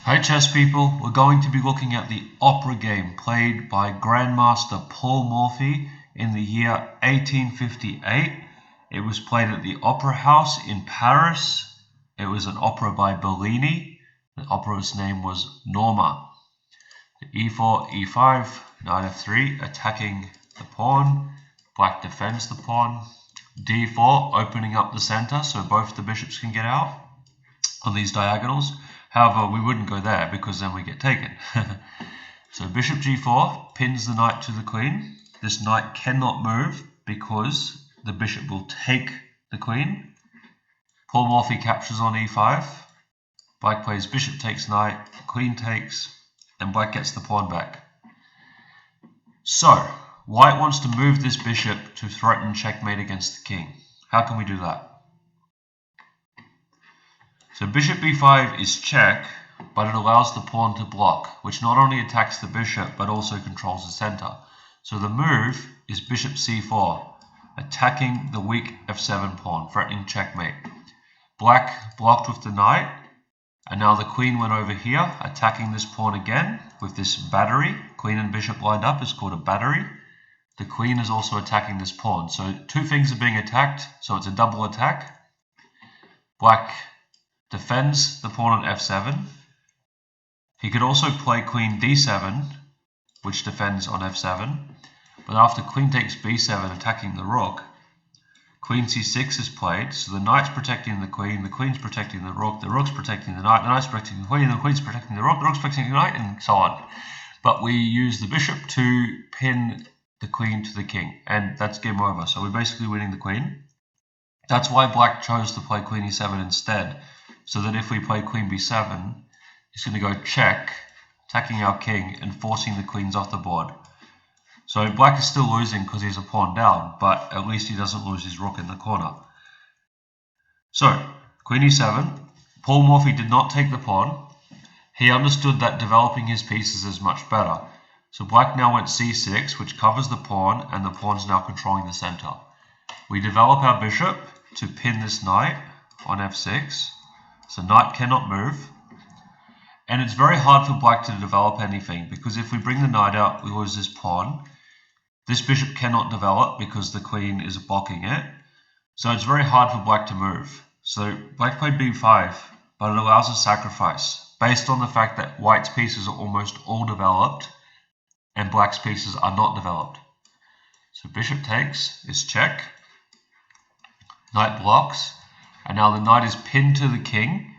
Hi chess people, we're going to be looking at the opera game played by Grandmaster Paul Morphy in the year 1858. It was played at the Opera House in Paris. It was an opera by Bellini. The opera's name was Norma. E4, E5, knight F3, attacking the pawn. Black defends the pawn. D4, opening up the center so both the bishops can get out on these diagonals. However, we wouldn't go there because then we get taken. So bishop g4 pins the knight to the queen. This knight cannot move because the bishop will take the queen. Paul Morphy captures on e5. Black plays bishop takes knight, queen takes, and black gets the pawn back. So, white wants to move this bishop to threaten checkmate against the king. How can we do that? So bishop b5 is check, but it allows the pawn to block, which not only attacks the bishop, but also controls the center. So the move is bishop c4, attacking the weak f7 pawn, threatening checkmate. Black blocked with the knight, and now the queen went over here, attacking this pawn again with this battery. Queen and bishop lined up is called a battery. The queen is also attacking this pawn. So two things are being attacked, so it's a double attack. Black defends the pawn on f7. He could also play queen d7, which defends on f7. But after queen takes b7, attacking the rook, queen c6 is played. So the knight's protecting the queen's protecting the rook's protecting the knight's protecting the queen, the queen's protecting the rook's protecting the knight, and so on. But we use the bishop to pin the queen to the king, and that's game over. So we're basically winning the queen. That's why black chose to play queen e7 instead, so that if we play queen b7, it's going to go check, attacking our king and forcing the queens off the board. So black is still losing because he's a pawn down, but at least he doesn't lose his rook in the corner. So, queen e7, Paul Morphy did not take the pawn. He understood that developing his pieces is much better. So black now went c6, which covers the pawn, and the pawn's now controlling the center. We develop our bishop to pin this knight on f6. So knight cannot move. And it's very hard for black to develop anything, because if we bring the knight out, we lose this pawn. This bishop cannot develop because the queen is blocking it. So it's very hard for black to move. So black played b5, but it allows a sacrifice, based on the fact that white's pieces are almost all developed, and black's pieces are not developed. So bishop takes is check. Knight blocks, and now the knight is pinned to the king,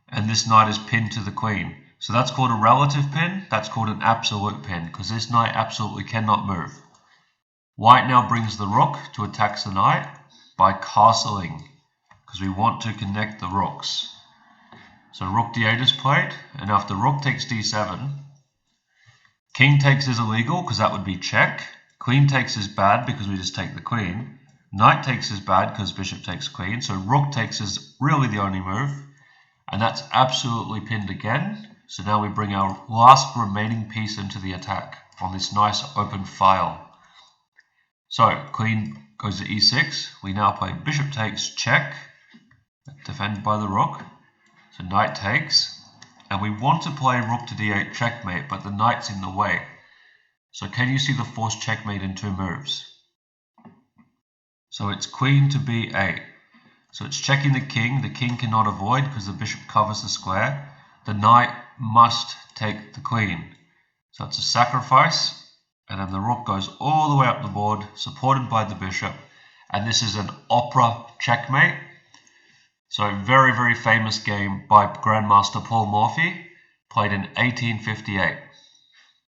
and this knight is pinned to the queen. So that's called a relative pin, that's called an absolute pin, because this knight absolutely cannot move. White now brings the rook to attack the knight by castling, because we want to connect the rooks. So rook d8 is played, and after rook takes d7, king takes is illegal, because that would be check. Queen takes is bad, because we just take the queen. Knight takes is bad, because bishop takes queen. So rook takes is really the only move. And that's absolutely pinned again. So now we bring our last remaining piece into the attack on this nice open file. So queen goes to e6. We now play bishop takes, check, defended by the rook. So knight takes. And we want to play rook to d8 checkmate, but the knight's in the way. So can you see the forced checkmate in two moves? So it's queen to b8. So it's checking the king. The king cannot avoid because the bishop covers the square. The knight must take the queen. So it's a sacrifice. And then the rook goes all the way up the board, supported by the bishop. And this is an opera checkmate. So a very, very famous game by Grandmaster Paul Morphy, played in 1858.